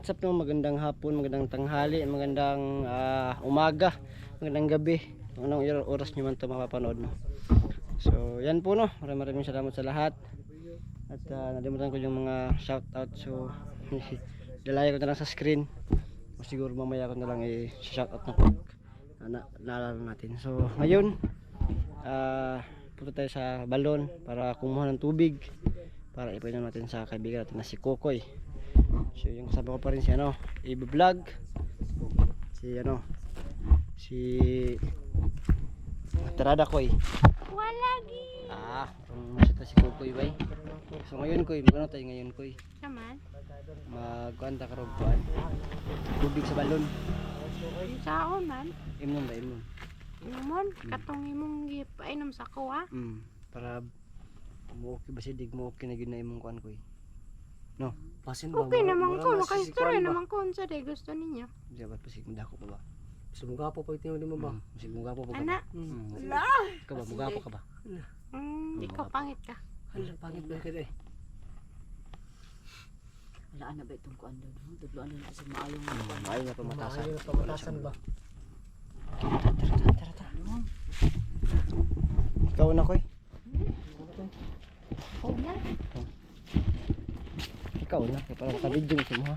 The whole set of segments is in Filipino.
what's up no? Magandang hapon, magandang tanghali, magandang umaga, magandang gabi. Kung anong oras nyo man ito mapapanood no. So yan po no, maraming salamat sa lahat. At nalimutan ko yung mga shoutout. So dalaya ko na lang sa screen. O siguro mamaya ko na lang i-shoutout na pag naalala natin. So ngayon punta tayo sa balon para kumuha ng tubig para ipainom natin sa kaibigan natin na si Kokoy. So yung kasama ko pa rin si i-vlog si Tarada Koy. Walagi. Masita si Kokoy bay. So ngayon Koy, magano tayo ngayon Koy? Naman. Magkuanta ka rogpuan. Tubig sa balon. Saon man. Imnon ba imnon? Imon katong imong gipainom sa kuha. Para mo okay ba sidig mo okay na gyud na imong kuan Koy. No, pasin ba? Okay naman ko, makaistorya naman ko unsa day gusto ninyo. Di ba pasig mudako pa ba? Gusto mo gapo pag tingnan mo ba? Masig mo gapo pa ka Ana. ba? La. Ikaw ba mugapo ka ba? Ikaw pangit ka. Hala, pangit ba ka day? Wala na ba itong kuan doon? Tudloan na kasi maayong Maayo na pamatasan. Maayo na pamatasan ba? Tara. Ikaw na Koy. Oh na. Ikaw na, para ka-video mo ha.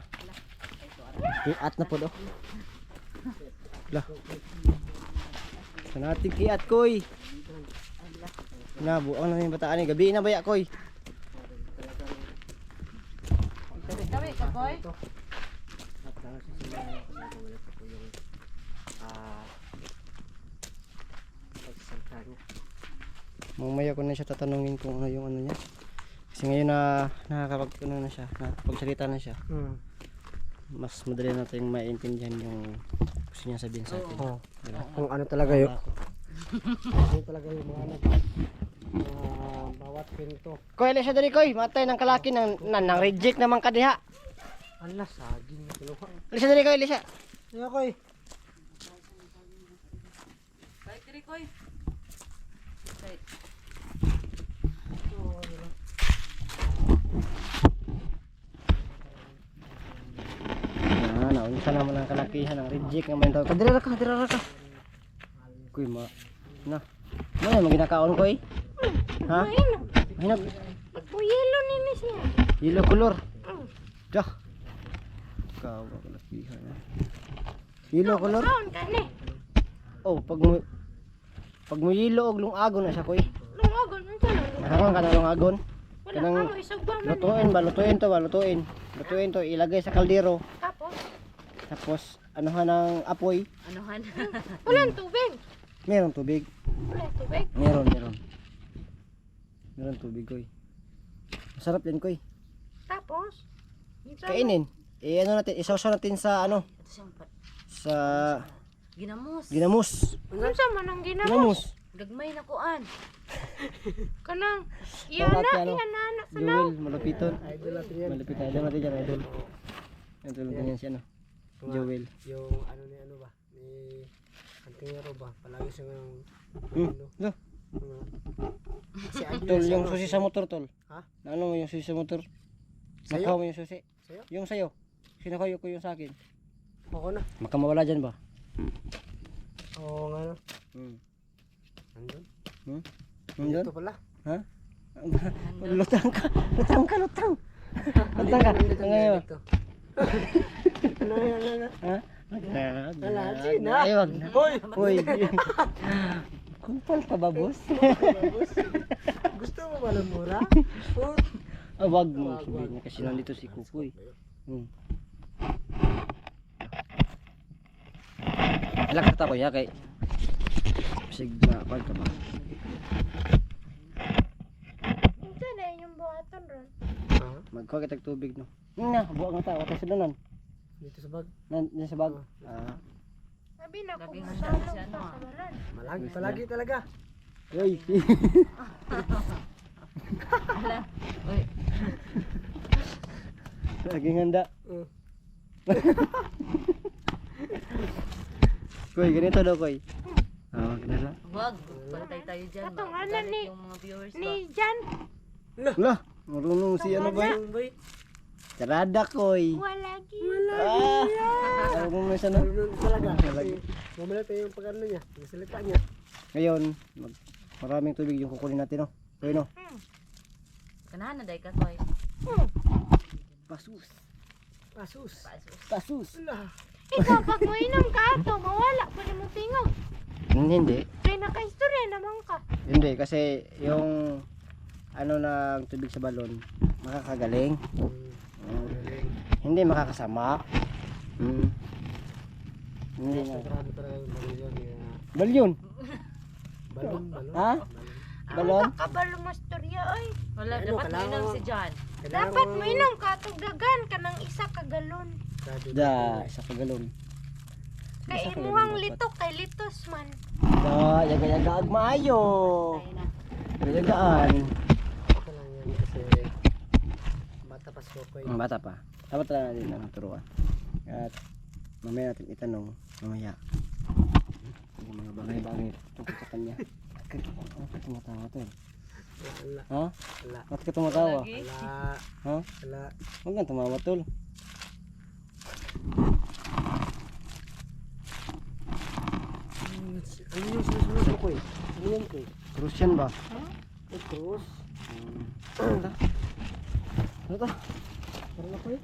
Kiat na po do. Lah. Sanating kiat Koy. Na buang na yung bataan ni gabi na baya Koy. Kami ka boy. Mamaya ko na siya tatanungin kung ano yung ano niya. Kasi ngayon na nakakapagkuno na siya, nakapagsalita na siya. Mas madali natin maintindihan yung gusto niya sabihin sa atin. Diba? Kung ano talaga yun. Ano talaga yung mga anak. Bawat pinto. Koy, Elisha dali Koy, matay ng kalaki nang reject naman ka diha. Ala, saging na kinuha. Elisha dali Koy, Elisha. Kaya ko eh. Bye, Trikoy. Bye. Naunsa naman ang kalakihan ng reject naman daw. Kadira ka. Kuy ma. Na. Ano mo ginakaon Koy? Ha? Hinag. Yelo ni Miss niya. Yellow color. Dah. Kawa kalakihan. Yellow color. Saon ka ni? Oh, pag mo yellow og lungagon na siya Koy. Lungagon unsa na? Nakaron ka na lungagon. Wala Kanang ka mo isog ba man. lutuin to, ilagay sa kaldero. Tapos Anuhan ng apoy. Anuhan. walang tubig. Meron tubig. Walang tubig. Meron tubig Koy. Masarap yan Koy. Tapos Kainin. Isawsaw natin sa Ito siyang sa ginamos. unsa man ang ginamos? ginamos. Gagmay na kuan. Kanang Bakit iyana sa law. Joel, malupiton. Idol natin yan. Malupit na idol natin dyan, idol. Idol natin yan siya, no? Joel. Yung ano ni ano ba? Ni Antingero ba? Palagi siya ng No. Si Tol, yung susi sa motor, tol. Ha? Ano mo yung susi sa motor? Sa'yo? Nakuha mo yung susi. Sa'yo? Yung sa'yo. Sinukayo ko yung sa akin. Oo na. Makamawala dyan ba? Oo nga no. Andun? Nandun? Ito pala. Ha? Lutang ka. Lutang ka. Dito. Ngayon. Ano yan? Ha? Wala, Gina. Ay, wag na. Hoy. Kumpal ka ba, boss? Gusto mo ba ng mura? Wag mo sabihin niya kasi nandito si Kukoy. Alak ka ko ya kay sig na pag ka ba. Unsa na inyong buhaton ron? Magkuha kitag tubig no. Na, buang ta wata sa danan. Dito sa bag. Nan sa bag. Sabi na kung Labing sa handa siya, no? sa balan. Palagi talaga. Hoy. Ala. Oy. Laging handa. Koy, ganito daw Koy. Ganito. Wag. Pantay tayo dyan. Katong ano Galit ni- yung mga viewers ba? Ni Jan. Lah, marunong si ano ba? Yung boy. Charada koy. Wala gi. Ano mo may sana? Marunong talaga. Mamaya tayo yung pag-ano niya, yung salita niya. Ngayon, maraming tubig yung kukunin natin, no? Koy, no? Kanahan na day ka, Koy. Pasus. Pasus. Pasus. Wala. Ikaw pag mainom ka ato, mawala pa rin mo tingog. Hindi. Kaya naka-istorya naman ka. Hindi, kasi yung ano ng tubig sa balon, makakagaling. Hindi makakasama. Hindi na. Sagrado talaga yung balon yun. Balyon. Balon. Ha? Balon? Kabalo mo istorya ay. Wala, Ano, dapat kailangan mainom mo- si John. Dapat mainom ka tugagan ka ng isa ka galon. Da, isa ka galon. Kay imuhang litok kay litos man. Da, yaga-yaga agmaayo. Tayo na. Yagaan. Ito lang yan kasi bata pa si Kokoy. Bata pa. Dapat talaga natin ang turuan. At mamaya natin itanong, mamaya. Yung mga bagay-bagay tungkol sa kanya. Ano ka tumatawa to? Wala. Ha? Wala. Ba't ka tumatawa? Lagi. Wala. Ha? Wala. Huwag kang tumawa tol. Ano yung sinusunod mo, Koy? Ano yan, Koy? Crucian ba? Ay, cross. Ano to? Parang na, Koy?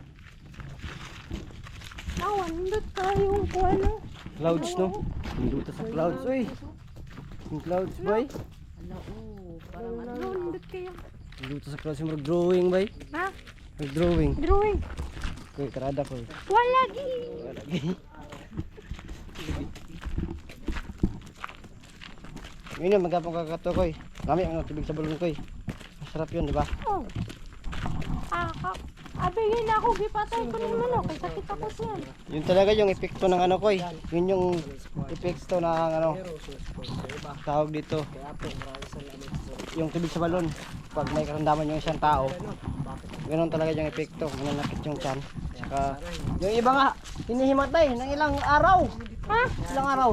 Awan, nindot kayong kuano. Clouds no? Nandito sa clouds. Uy! Yung clouds boy. Ala, parang ano. Nindot kayo. Nandito sa clouds yung mag-drawing boy. Ha? Mag-drawing. Drawing. Kuy, karada ko. Wala gi. Yun yung magkapong kakato koy. Gamit ang tubig sa balon koy. Masarap yun, di ba? Oh. Abigin ako gipatay ko ng manok kay sakit ako siya. Yun talaga yung epekto ng ano koy. Yun yung epekto ng ano. Tawag dito. Yung tubig sa balon. Pag may karamdaman yung isang tao. Ganun talaga yung epekto. Mananakit yung tiyan. Saka yung iba nga, hinihimatay ng ilang araw. Ha? Ilang araw.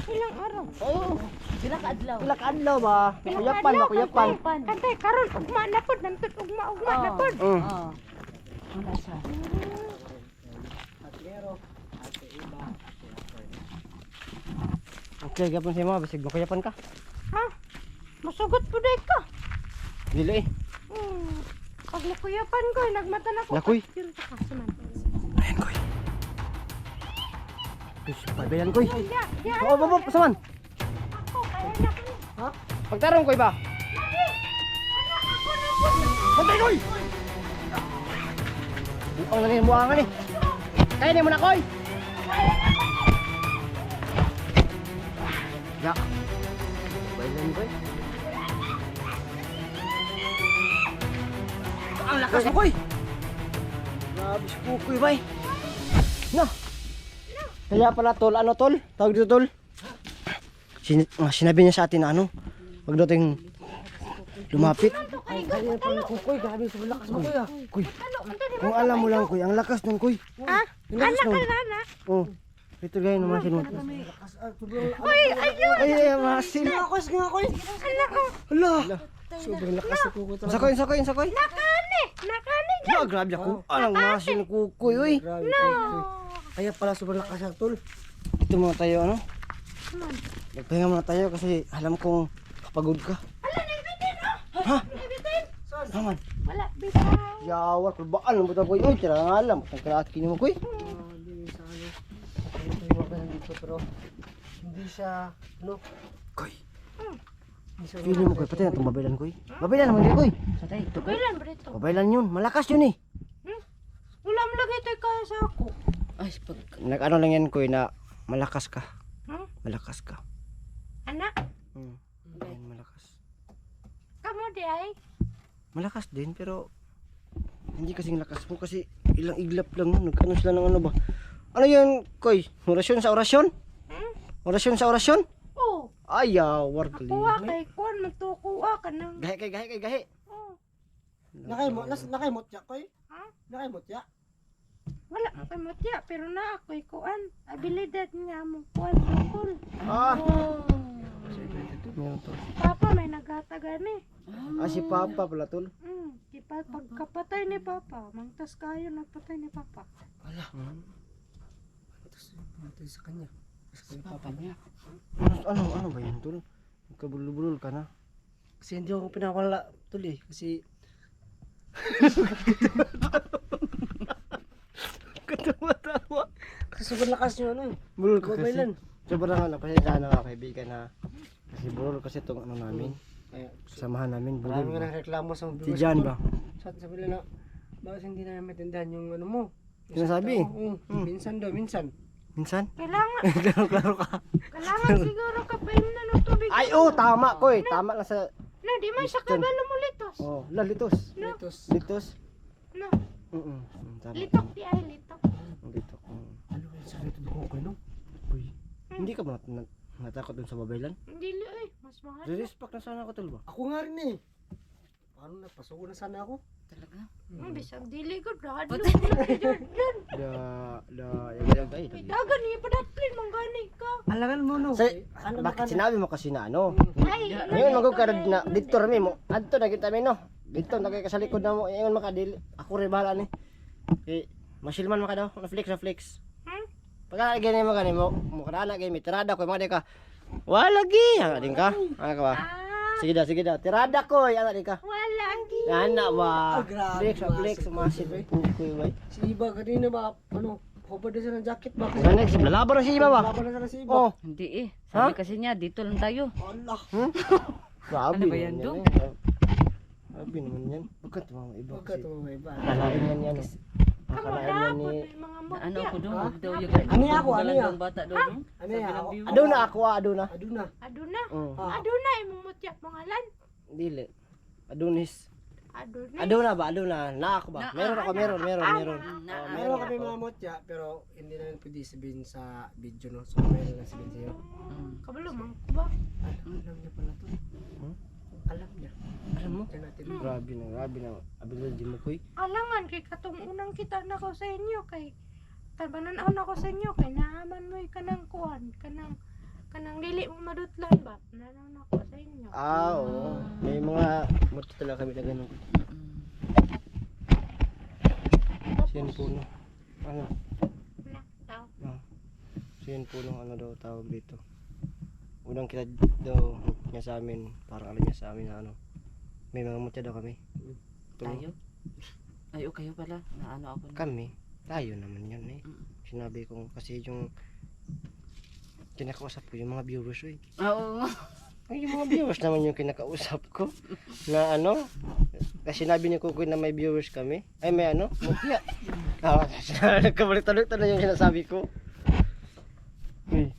Ilang araw? Oh, Sila ka-adlaw. ilang adlaw ba? Kuyapan ba? Kuyapan. Kantay karon ugma na pod nantod ugma na pod. Oo. Wala siya. Okay, gapon siya mga basig makuyapan ka. Ha? Masugot puday ka. Dili eh. Pag nakuyapan ko, nagmatan ako. Lakoy. Yun sa kasunan. Ayan koy. Pagbayan koy. Ya, Oo, babo, pasaman. ako, kaya na ko. Ha? Pagtarong koy ba? Pantay koy! Buang na rin, buangan eh. Kaya mo na koy. Ya. Pagbayan koy. Ang lakas mo koy. Grabe si Kukoy bay. Na. Kaya pala tol, ano tol? Tawag dito tol. Sinabi niya sa atin na ano, wag daw tayong lumapit. Ay, ganyan pala, Kokoy. Grabe, sa lakas mo, Koy, ah. Kuy, kung alam mo lang kuy, ang lakas nun kuy. Ha? Ang lakas Anak nun. ka na. Oh, ito gaya ng masin mo. Uy, ayun. Ay, masin. Ngakos, Koy. Anak ko. Hala. Sobrang lakas sa Kokoy talaga. Sakoy, sakoy, sakoy. Nakani. Nakani. Ya, grabe ako. Anong masin ng kukoy, uy. Grabe, Kokoy. Kaya pala sobrang lakas ang tol. Ito muna tayo, ano? Man. Magpahinga muna tayo kasi alam kong kapagod ka. Ala, naibitin oh. Ha? Naibitin. Naman. Wala, bitaw. Yawar, kulbaan mo ito, kuy. Uy, tira nga alam. Ang karaat kini mo, kuy. Hindi sa ano. Tayo ka nandito pero hindi siya, ano, Kuy. hindi siya Pili mo, kuy. Pati na itong babaylan, kuy. Babaylan naman yun, kuy. Kailan ba ito? Babaylan yun. Malakas yun eh. Wala mo lagi ito kaya sa ako. Ay, pag... Nag-ano lang yan, kuy, na malakas ka. Hmm? Malakas ka. Anak, Ayan, malakas. kamo di ay. Malakas din, pero hindi kasing lakas mo kasi ilang iglap lang nun. Nag-ano sila ng ano ba? Ano yun, kuy? Orasyon sa orasyon? Hmm? Orasyon sa orasyon? Oh, Ay, yawar, kuha galing. kay kuan magtukuha ka nang. Gahe kay gahe kay gahe. Oh, nakaimot ya, Koy? Ha? Nakaimot ya? wala kay matya pero na ako'y kuan. Abilidad nga mo kuan sukol. Ah! Oh. Meron to. Papa may nagatagan eh. Ah, si Papa pala tol. Si Pagkapatay ni Papa, mangtas kayo nagpatay ni Papa. Ala. Tapos pumatay sa kanya. Sa kanya papa niya. Ano ba yun, tol? Kabulol-bulol ka na. Kasi hindi ako pinawala tuloy. Kasi Katawa-tawa. kasi sobrang lakas yung ano eh. Bulol ka kasi. Mobilan. Sobrang ano, kasi sana nga kaibigan na. Kasi bulol kasi itong ano namin. Kaya Samahan namin, marami bulol. nga nang reklamo sa mga Si viewers Jan ko. ba? Sabi nila na, bakit hindi na maintindihan yung ano mo? Yung Sinasabi? salita mo? Oo, minsan daw, minsan. Minsan? Kailangan, Klaro ka. kailangan siguro kapainom na ng tubig. Ay, oh, tama ko eh. Tama lang sa... Na, di man siya kabalo mo litos. Oh, lalitos. Litos. Litos. No, Tama. litok di ay litok. Litok. Ano yung sakit ko ko no? Uy. Hindi ka ba natakot dun sa babaylan? Hindi li ay, mas mahal. Respect na sana ako, tol ba? Ako nga rin eh. Paano napasuko na sana ako? Talaga? Bisag dili ko radlo na Jordan. Yung ay. Dagan niya pa daplin manggani ka. Alangan mo no. Sa, Ano bakit sinabi mo kasi na ano? Ay, Ngayon magkukarad na dito rami mo. Adto na kita no. Dito nagay ka sa likod na mo. Ngayon makadili. Ako rin bahala ni. Eh, masilman mo ka daw. Na flex. Pagka gani mo gani mo. Mukha na gani tirada ko mga di ka. Wala gi. Ana din ka. Ana ka ba? Sige daw. Tirada ko. Ana din ka. wala gi. Ana ba? grabe, Flex sumasid. Pukoy bay. Si Iba kanina ba ano? Hubad na siya ng jacket ba? Next, lalaban na si Iba ba? Laban na sana si Iba. Oh. Hindi eh. Sabi kasi niya, dito lang tayo. Allah. Grabe Ano ba yan, naman Dong? eh. Grabe naman yan. Bakit mga iba Huwag ka kasi? tumama Iba. Akalain yan yan. Kamu Akalain yan dapat ni... may mga Na mutya. ano ako doon? Ha? Huwag daw yung Ano yan ako? Ano yan? Ang bata doon. no? Ano Sabi yan ng ako? viewer. Aduna ako aduna. Aduna. Aduna. Ah. Aduna imong mutya pangalan. Dili. Adonis. Aduna. Aduna ba? Aduna. Na ako ba? Meron ako, meron. Meron kami mga motya pero hindi namin pwede sabihin sa video no. So meron lang sabihin sa'yo. Kabalo man ko ba? Alam niya pala to. Alam niya. Alam mo? Kaya natin. Grabe na. Abilidad di mo koy. Alangan kay katong unang kita na ko sa inyo kay tabanan ako sa inyo kay naaman mo kanang kuan kanang dili mo madutlan ba nanan ako sa inyo. Ah, oo. May mga moto talaga kami na ganun. Siyan puno. Ano? Na, tao. Siyan puno ano daw tawag dito. Unang kita daw niya sa amin. Parang alam niya sa amin na ano. May mga mutya daw kami. Tayo? Ay, o kayo pala. Na ano ako. Kami, tayo naman yun eh. Sinabi ko kasi yung kinakausap ko yung mga viewers eh. Oo. Ay, yung mga viewers naman yung kinakausap ko. Na ano, kasi sinabi ni Kukoy na may viewers kami. Ay may ano, mutya. Nagkabalik-talik na yung sinasabi ko. Uy.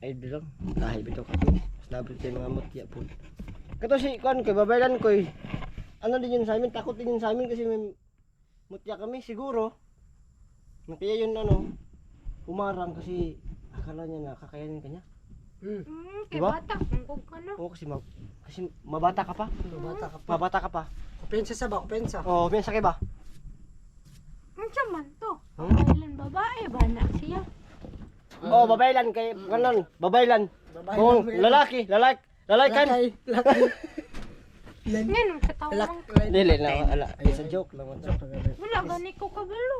Ay bilang, kahit bitaw ka po. Sinabi ko yung mga mutya po. Kato si Kuan ko, babaylan ko eh. Ano din yun sa amin, takot din yun sa amin kasi may mutya kami siguro. Kaya yun ano, umarang kasi akala niya na kakayanin kanya. Kay Diba? bata kung ka na. Oo kasi mabata ka pa. Bata ka pa. Mabata ka pa. Kupensa sa ba? Kupensa. Oo, pinsa ka ba? Unsa man to? Hmm? Kailan babae ba na siya? Oo, babaylan kay ganon, babaylan. Babae Oo, lang, lalaki kan. Lakay. Ngayon katawang Dili na ala, isa joke lang. wala gani ko kabalo.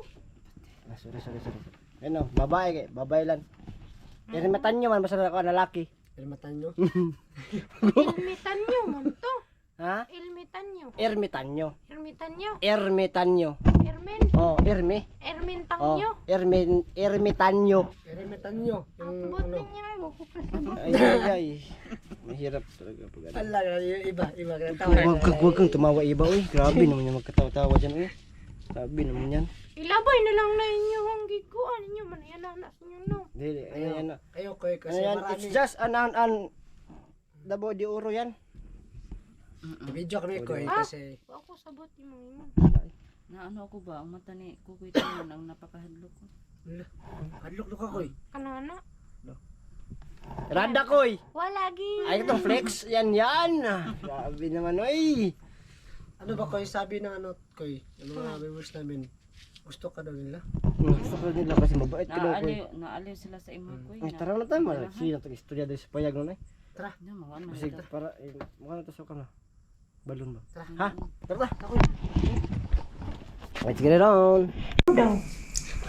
Sorry. Ano, babae kay babaylan. Irimatan nyo man basta ako lalaki. Ilmatan nyo. Ilmitan nyo man to. Ha? Ilmitan nyo. Ermitan nyo. Ermitan nyo. Ermitan nyo. Ermin. Oh, Ermi. Ermintang Oh, nyo. Ermitan nyo. Ilmatan nyo. Yung Abot ano. niya ay wako pa sabot. Ay. Mahirap talaga pag ano. Ala, yung iba kaya tawa. Huwag kang tumawa iba, uy. Grabe naman yung magkatawa-tawa dyan, uy. Grabe naman yan. Ilabay na lang na inyo ang giguan ninyo man yan anak ninyo no. Dili, ano. Kayo koy Ano kasi yan? marami. It's just an Dabo di uro yan. Video kami koy Ah. kasi Wako sabot ni mga imo. Na ano ako ba? Ang mata ni Kukoy Tingnan ang napakahadlok ko. hadlok ka koy. Kanana. Rada koy. Wala gi. Ay itong flex. Yan. Grabe naman, uy. Ano ba koy sabi ng ano koy? Yung mga viewers namin. Gusto ka daw nila? Gusto ko nila kasi mabait ka daw koy. Naaliw sila sa imo Kuy. Ay, tara na tayo. Sino itong istorya doon sa payag nun eh. Tara. Na mga ano. Kasi para, mukha na to sa ka na. Balon ba? Ha? Tara. Let's get it on. Daw.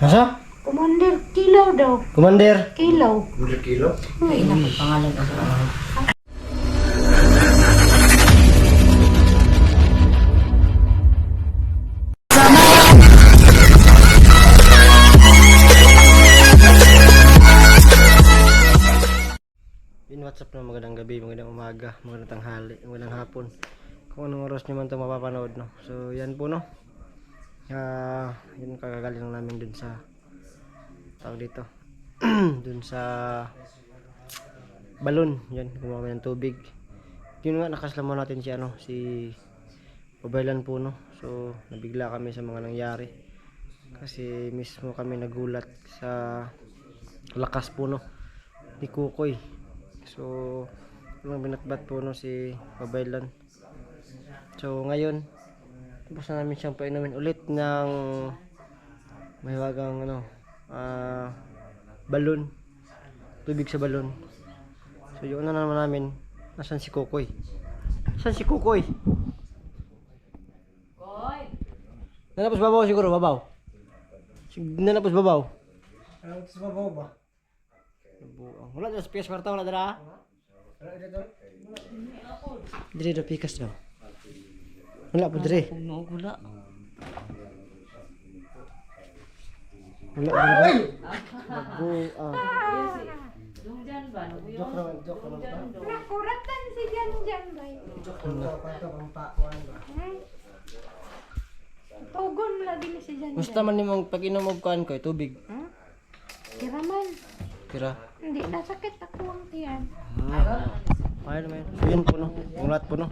Asa? Commander Kilaw daw. Commander. Kilaw. 100 kilo? Ay, ina, pangalan ako. In WhatsApp na magandang gabi, magandang umaga, magandang tanghali, magandang hapon. Kung anong oras nyo man ito mapapanood, no? So, yan po, no? Yun kagagaling lang namin dun sa tawag dito. Dun sa balon, yan, gumawa kami ng tubig. Yun nga, nakasama natin si si Pabaylan po, no? So, nabigla kami sa mga nangyari. Kasi mismo kami nagulat sa lakas po, no? Ni Kukoy. So, walang binatbat po, no, si Pabaylan. So, ngayon, tapos na namin siyang painumin ulit ng mahiwagang balon, tubig sa balon. So, yung na naman namin, nasan si Kukoy? Saan si Kukoy? Nanapos babaw siguro, babaw. Nanapos babaw. Ano ito sa babaw ba? Wala dyan sa pikas kwarta, wala dyan. Ano ito? Diri na pikas daw. Wala po diri. Gula. Wala po diri. Yung dyan ba? Joke naman, joke naman pa. Nakuratan si Jan bay. Joke naman pa ito, kung pakuan ba? Tugon lagi ni si Jan. Gusto man nimong pag-inom og kuan ko tubig. Kiraman. Kira. Hindi nasakit ako ang tiyan. Ayun naman. So yun po, no. Yung lahat po, no.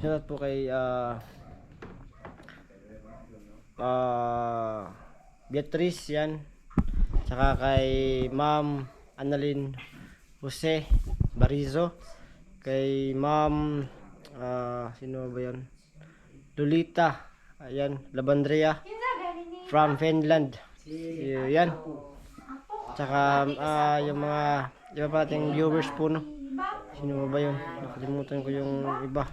Yung lahat po kay Beatrice yan. Tsaka kay Ma'am Annalyn Jose Barizo. Kay Ma'am sino ba yan? Lolita. Ayan, Labandria from Finland. Yan. Tsaka yung mga iba pa ating viewers po, no. Sino ba yun? Nakalimutan ko yung iba.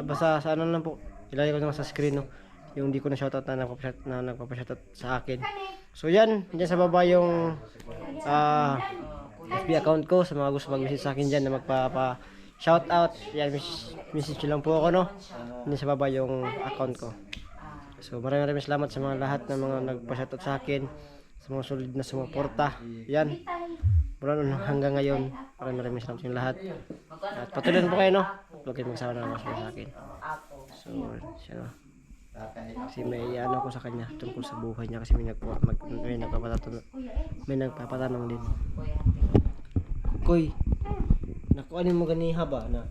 Basta sa ano lang po, ilalagay ko lang sa screen, no, yung hindi ko na shoutout na nagpapashoutout sa akin. So yan, dyan sa baba yung FB account ko sa mga gusto mag-message sa akin dyan na magpapa-shoutout. Yan, message lang po ako, no. Dyan sa baba yung account ko. So maraming salamat sa mga lahat ng mga nagpa-shoutout sa akin, sa mga solid na sumuporta. Yan, mula nun hanggang ngayon, maraming salamat sa inyo lahat. At patuloy po kayo, no. Huwag kayong magsawa na mas sa akin. So, siya, no. Kasi may ano ko sa kanya tungkol sa buhay niya, kasi may nagpapatanong din. Koy, nakuan mo ganiha ba na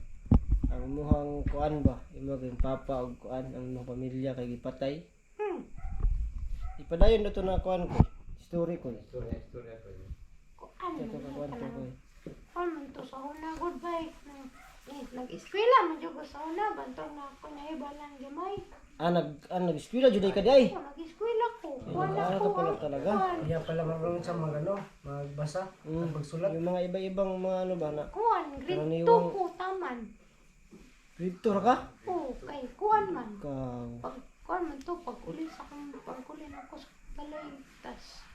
ang muhang kuan ba, imong papa og kuan ang imong pamilya kay gipatay? Ipadayon na to na kuan ko. Story ko. Ano Ito ka kuan ko. Koy. Ano to sa una goodbye. Nag-eskwela man jud ko sa una bantong na ako na ibalang gamay. Nag-eskwela jud ka day. Nag-eskwela ko. Wala Ano ko. ka pala talaga? Kaya pala marunong sa mga ano, magbasa, magsulat. Yung mga iba-ibang mga ano ba na Kuan, grade 2 Karaniwang- ko taman. Victor ka? Oo, kay kuan man. Ikaw. Pag kuan man to, pag-uli sa kong pag-uli na ko sa balay. Tas,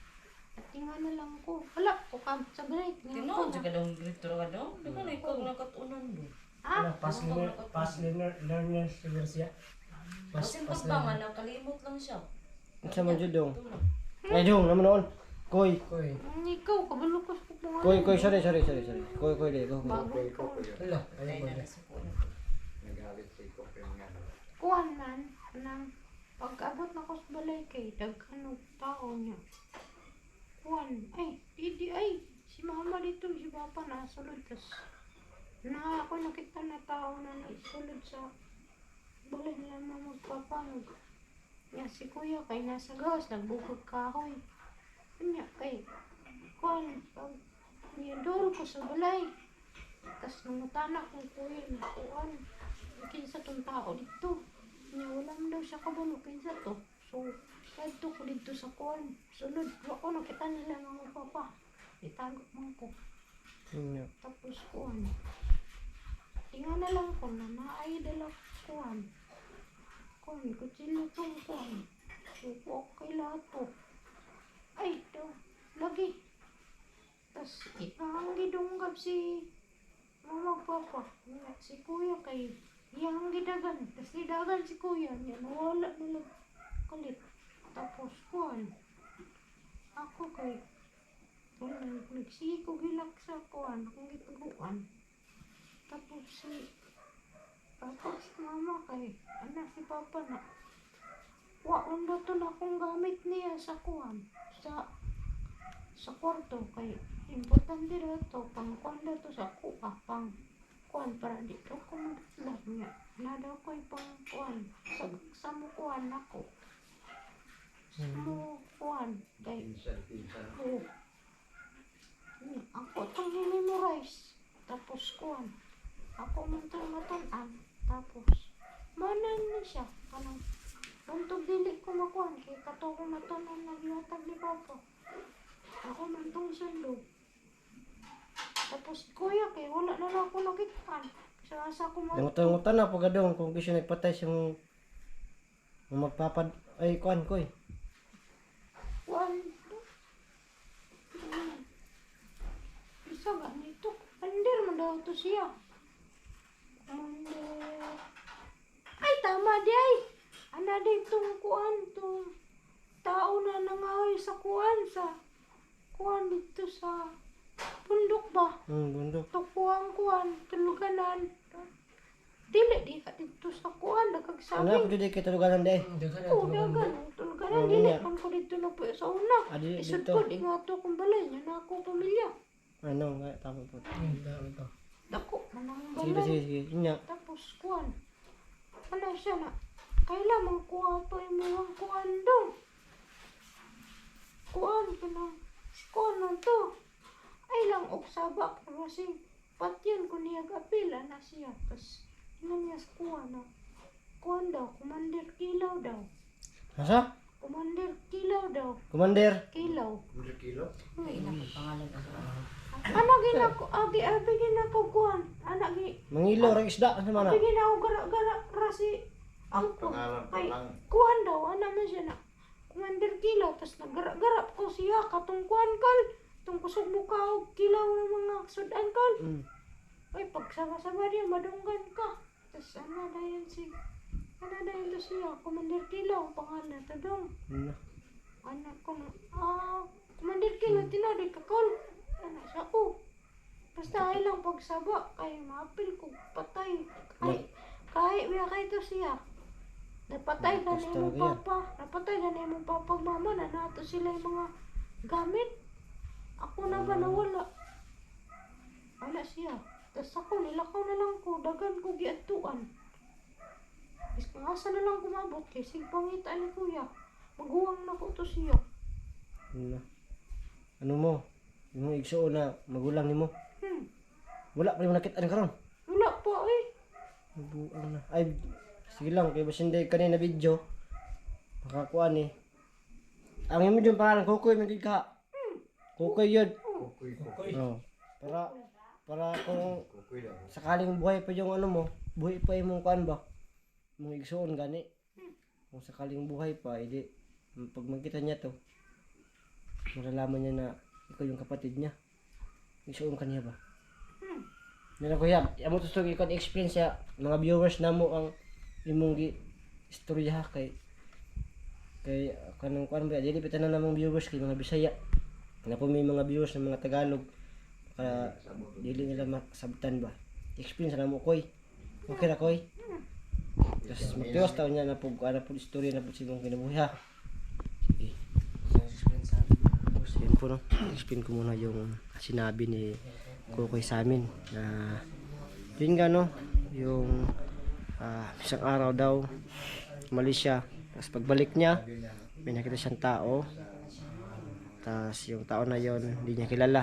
at tinga na lang ko. Wala ko kam sa balay. Tinga ko Tino, na. jika daw grito ka daw. Di ka na ikaw nakatunan do. Ha? Past learner siguro siya. Kasi pagbangan, nakalimot lang siya. Sa man jud dong. Ay dong, naman noon. Koy. Koy. Ikaw, kabalukos ko mga. Koy, sorry. Koy, de, go. Bago ko. Wala, ayaw ko na. Kuan man, nang pag-abot na ko sa balay kay daghan og tao niya. Kuan, ay, si mama dito, si papa nasulod. Tas, ako nakita na tao na naisulod sa balay nila mama at papa. Nga si kuya kay nasa gawas, nagbukod kahoy. Kanya kay, kuan, pag niyadol ko sa balay. Tas nangutana kong kuya, kuan, kinsa tong tao dito. Niya wala man daw siya kabalo, kinsa to. So, kadto ko dito sa kuan. Sulod, ako nakita nila mga papa. Itagot man ko. Tapos kuan. tinga na lang ko na naay dala kuan. Kuan, kutsilyo tong kuan. Suko kay lato. Ay, to, lagi. Tas, ang gidunggab si mama papa. Si kuya kay iyang gidagan. Tas gidagan si kuya. Niya, nawala na lang kalit. Tapos, kuan. Ako kay nagsiko gilak sa kuan. Kung gituguan. Tapos mama kay, si papa na. Waon na to na akong gamit niya sa kuan. Sa kwarto kay importante na to pang kuan na to sa kuha pang kuan para dito ko maglag niya. Nada ko pang kuan sa mo kuan ako. Sa mo kuan kay ako itong memorize tapos kuan ako man itong matanan tapos manan na siya kanang buntog dili ko makuan kay kato ko matanan na gihatag ni papa ako man itong sundog tapos kuya kay wala na lang ako nakitaan sa asa ko Nangutan na pagadong kung gusto nagpatay siyang magpapad ay kuan koy. kuan isa ba nito under man daw to siya under ay tama di ay ana di itong kuan tong tao na nangahoy sa kuan dito sa bundok ba Bundok. to kuan tuluganan dili di ka dito sa kuan Ano nagagsabi po dito kita luganan day? oo dagan tuluganan Oo, dili niya. man ko dito na po sa una Adi isod dito. ko di nga to kung balay niya na ako pamilya Ano nga tama po. dako manang Sige balay sige. Inya. tapos kuan ano siya na kailan mang kuha pa yung mga kuan daw kuan kuan nun to ay lang og sabak kasi patyan ko niya kapila na siya tas niya sa kuan na kuan daw commander kilaw daw Asa? commander kilaw daw Commander. kilaw Kilo? ay anak ginako abi ginako kuan anak gi Mangilo ra isda sa mana? abi ginako gara rasi ang kay kuan daw ana man siya na commander kilaw tas naggarap ko siya katong kuan kal tong kusog mukha og kilaw ng mga sudan kal ay pagsama-sama diya madunggan ka tas ana dayon to siya commander kilaw pangalan tadong anak ko na commander kilaw tinadi ka kal ana siya ko basta ay lang pagsaba kay mapil ko patay kay biya kay to siya napatay ka Basta na imong yan. papa napatay ka na imong papa mama na nato sila yung mga gamit ako na ba nawala wala siya tas ako nilakaw na lang ko dagan ko giadtuan is asa na lang kumabot kay sig pangita ni kuya maghuwang na ko to siya Ano mo? Yung igsuon na magulang nimo. Wala pa yung nakita karon. wala pa eh Buang na. Ay, sige lang. Kaya basin day kanina video. Makakuan eh. Ang imo yung pangalan, Kukoy, magiging ka. Kukoy yun. Oh. Para kung sakaling buhay pa yung ano mo, buhay pa yung kuan ba? Mong igsuon gani. Kung sakaling buhay pa, edi pag magkita niya to, malalaman niya na ikaw yung kapatid niya. Igsuon ka niya ba? Nila ko yan. Amo to ikon experience ya mga viewers namo ang imong istorya kay kanang kuan ba dili pitanan namong viewers kay mga Bisaya. Na po may mga viewers ng mga Tagalog kaya dili nila masabtan ba. Experience namo koy. Okay ra koy. Tapos magtiwas taon niya na po ana po istorya na po simong kinabuhi ha. Sige. Yun po no. Explain ko muna yung sinabi ni Kukoy sa amin na yun nga no yung isang araw daw umalis siya tapos pagbalik niya may nakita siyang tao tapos yung tao na yon hindi niya kilala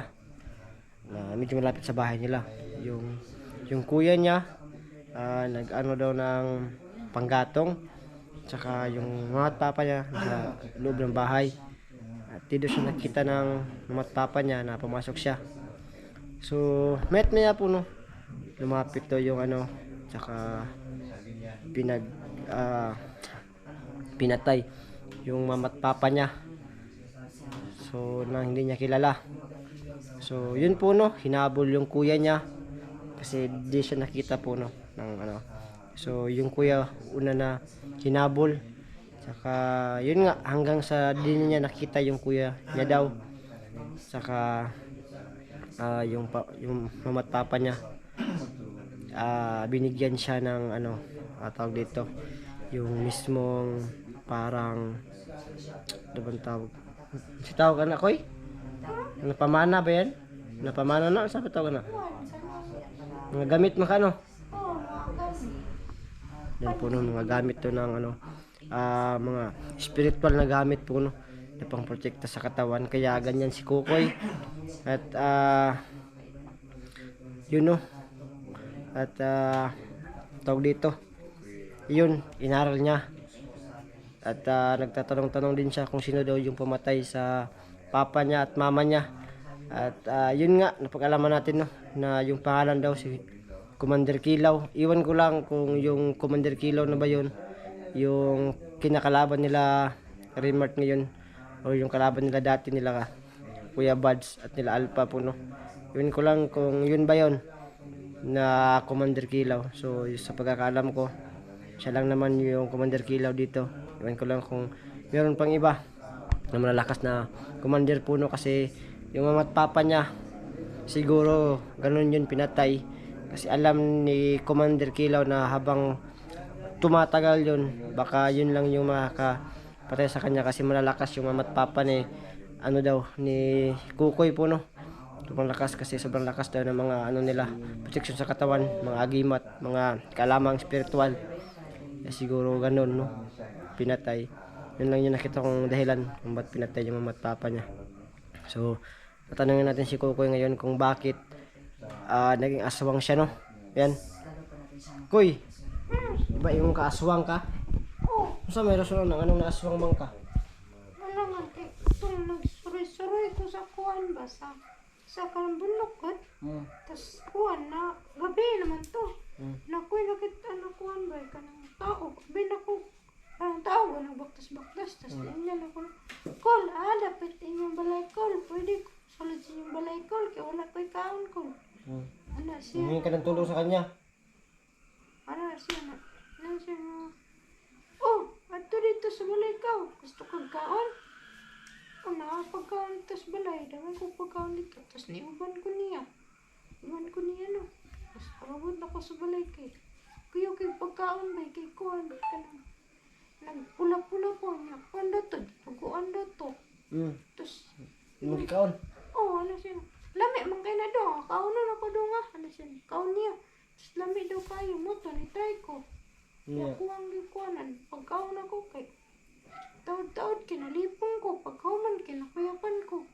na medyo malapit sa bahay nila yung kuya niya nag-ano daw ng panggatong tsaka yung mga papa niya sa loob ng bahay at dito siya nakita ng mga papa niya na pumasok siya. So, met maya po no, lumapit daw yung ano, tsaka pinatay yung mama at papa niya. So, na hindi niya kilala. So, yun po no, hinabol yung kuya niya kasi di siya nakita po no ng ano. So, yung kuya una na hinabol. Saka, yun nga, hanggang sa di niya nakita yung kuya niya daw. Saka, yung mama at papa niya, binigyan siya ng ano, tawag dito, yung mismong parang, ano bang tawag? Si tawag ka na, Koy? Napamana ba yan? Napamana na? Saan pa tawag na? Mga gamit mo ka, no? Yan po no, mga gamit to ng ano, mga spiritual na gamit po no, na pang protekta sa katawan. Kaya ganyan si Kukoy. At yun no. At tawag dito, yun, inaral niya. At nagtatanong-tanong din siya kung sino daw yung pumatay sa papa niya at mama niya. At yun nga, napag-alaman natin no, na yung pangalan daw si Commander Kilaw. Iwan ko lang kung yung Commander Kilaw na ba yun, yung kinakalaban nila Remart ngayon, o yung kalaban nila dati nila Kuya Buds at nila Alpha po no. Iwan ko lang kung yun ba yun na Commander Kilaw. So sa pagkakaalam ko, siya lang naman yung Commander Kilaw dito. Iwan ko lang kung meron pang iba na malalakas na commander po no, kasi yung mama at papa niya siguro ganun yun pinatay kasi alam ni Commander Kilaw na habang tumatagal yun, baka yun lang yung makakapatay sa kanya kasi malalakas yung mama at papa ni ano daw ni Kukoy po no. Sobrang lakas kasi sobrang lakas daw ng mga ano nila, protection sa katawan, mga agimat, mga kalamang spiritual. Siguro ganun no, pinatay. Yun lang yung nakita kong dahilan kung ba't pinatay yung mama at papa niya. So tatanungin natin si Kukoy ngayon kung bakit naging aswang siya no. Yan, Koy, diba yung kaaswang ka? Oh, Sa may rason ng anong naaswang man ka? wala nga, itong nagsuroy-suroy ko sa kuwan ba, sa kalambunok, tas kuwan na, gabi naman to. Nakoy nakita na kuwan ba, kanang tao, gabi na ko, parang tao, nagbaktas-baktas, tas ganyan ako na, Kol, dapat inyong balay, Kol, pwede ko sulit sa inyong balay, Kol, kaya wala ko'y kaon, Kol. Ano siya? Humingi ka ng tulong sa kanya. Ano siya na? Ano siya na? Oh, ato dito sa balay ka. Gusto kong kaon? Kung nakapagkaon dito sa balay, dami ko pagkaon dito. Tapos niuban ko niya. Iwan ko niya no. Tapos parabot na ko sa balay kay. Kuya kay pagkaon ba? Kay kuhan ka na. Nagpula-pula po niya. Kuhan daw to. Pagkuhan daw to. Tapos, Yung magikaon. oh, ano siya? Lami, man kayo na daw. Kaunan ako daw nga. Ano siya? Kaon niya. Tapos lami daw kayo. Moto, ni-try ko. Yeah. Ako ang gikuanan. Pagkaon ako kay taod-taod kinalipong ko. Pagkauman kinakuyapan ko.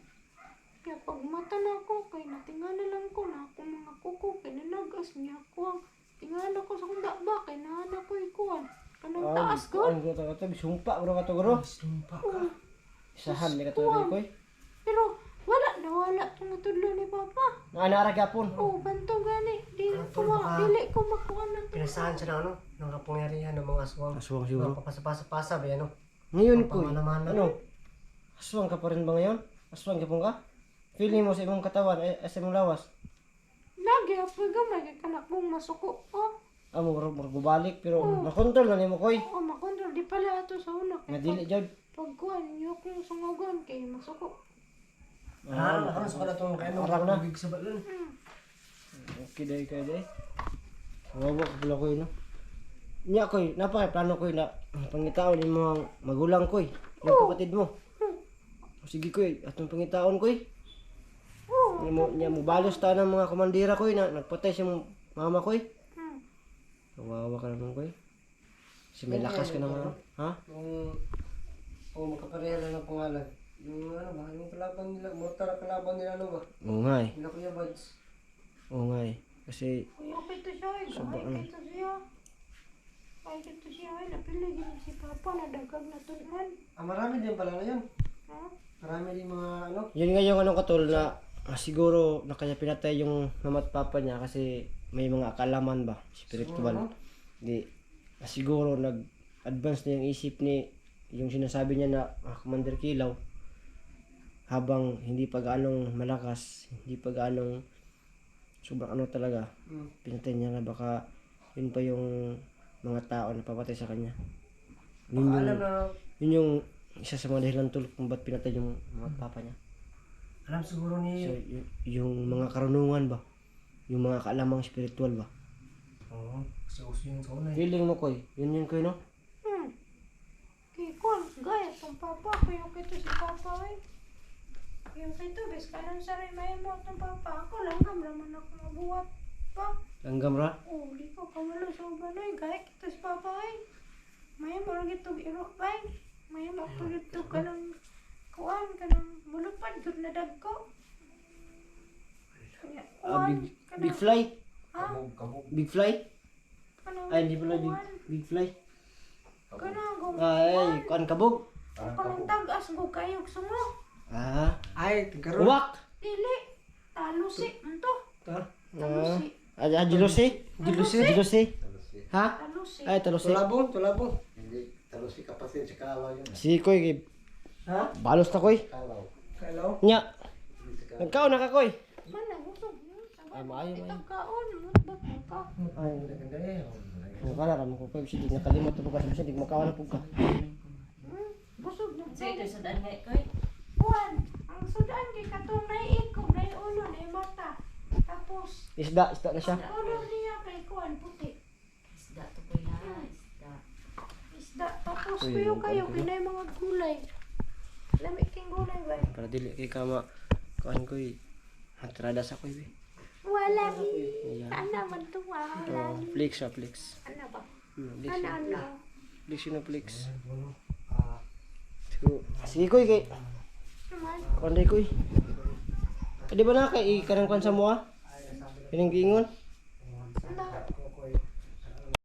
Kaya pag mata na ako kay natingala lang ko na ako mga kuko kinanagas niya ako ang tingala ko sa kunda ba kay nahana ko ikuan. Kanang taas ko. Ang gusto ka to, sumpa bro ka to guro. Oo. Isahan ni ka to ni Koy. Pero wala tong tudlo ni Papa. Ana ra gapon. Oh, banto gani. Dili ko makuha na to. Pinasahan siya na ano, ng kapangyarihan ng mga aswang. Aswang siguro. Mga papasa-pasa ba yan, no? Ngayon Koy. Pamana-mana. Ano? Aswang ka pa rin ba ngayon? Aswang ka ka? Feeling mo sa imong katawan sa imong lawas. Lagi ako gamay kay kanak mong masuko. Oh. Amo magbalik pero makontrol na nimo Koy. Oo, makontrol. Di pala ato sa una. Nga dili jud. Pagkuhan niyo kung sungugan kay masuko. Ano sa kanatong kayo Arang na. big sa balon. Okay day kay day. Wawa ko pala Koy no. Nya Koy, napaka plano Koy na pangitaon nimo ang magulang Koy. Yung kapatid mo. Sige Koy, atong pangitaon Koy. Nya mo balos ta ng mga komandira Koy na nagpatay si mama Koy. Wawa ka naman Koy. Si may lakas ka naman. Ha? Kung makapareha lang ng pangalan. Yung ano ba, yung kalaban nila, mortar kalaban nila ano ba? Oo nga eh. Nila Kuya Buds. Oo nga eh. Kasi Uy, okay to siya. Ay, kito siya. Ay, kito siya. Ay, napili din si Papa na dagag na tunan. Marami din pala na yun. Ha? Marami din mga ano. yun nga yung anong katulad na siguro na kanya pinatay yung mama at papa niya kasi may mga akalaman ba, spiritual. Di siguro nag-advance na yung isip ni yung sinasabi niya na Commander Kilaw habang hindi pa gaanong malakas, hindi pa gaanong sobrang ano talaga, pinatay niya na baka yun pa yung mga tao na papatay sa kanya. Yun yung, Alam na, yun yung isa sa mga dahilan tulad kung ba't pinatay yung mga papa niya. alam siguro ni... So, yung mga karunungan ba? Yung mga kaalamang spiritual ba? Oo, kasi uso yung kauna eh. Feeling mo koy, yun koy no? Kaya kuan, gaya tong papa ko yung kito si papa eh. Yung kito, bes kanan sa rin may mo tong papa. Ako lang raman ako mabuhat pa. Langgam ra? Oh, di ko kamalo sa uban eh. Gaya kito si papa eh. May mo lagi itong iro ba eh. May mo ako dito kanang kuan, kanang mulupad, good na dag ko. Kanya, kuan, Big fly? ha? Big fly? Kanang Ay, hindi pala kuan, big fly. kanang gong Ay, kuan kabog. kanang tagas go kayog sumo. Ah, Ay, tingkaroon. uwak. Dili, talusi, manto. Ta, Talusi, Jilosi? Jilosi? Ha? talusi. Ay, talusi. tulabo. Hindi, talusi kapatid sa Kalaw yun. Si koy kay Ha? balos ta koy. Kalaw. Hello? Nya. Nagkaon na ka koy. Mana busog mo? Ay, maayo, maayo. Itagkaon, mutbot mo ka. Ay, Ganda eh. ang kala ra mo ko koy sige nakalimot to ka sa di makawan na pug ka. Busog na Sa ito ka. sa daan nga koy. Kuan, ang sudan kay katong naikog, nay ulo, nay mata. Tapos, Isda na siya. ang ulo niya kay kuan puti. Isda to koy na. Isda. Isda, tapos Uy, kuyo yung kayo, kuan ko, kinay mga gulay. Lami king gulay ba? Para dili kay kama kuan koy. Hatrada sa koy be. Wala Ayan. Ana man to, wala Oh, flix sa flix. Ana ba? Flix. Ana. Flix yun flix. Ah, So, sige koy kay Naman. kuan day koy. Di ba na kay ikarang kuan sa mo ah? Pining giingon.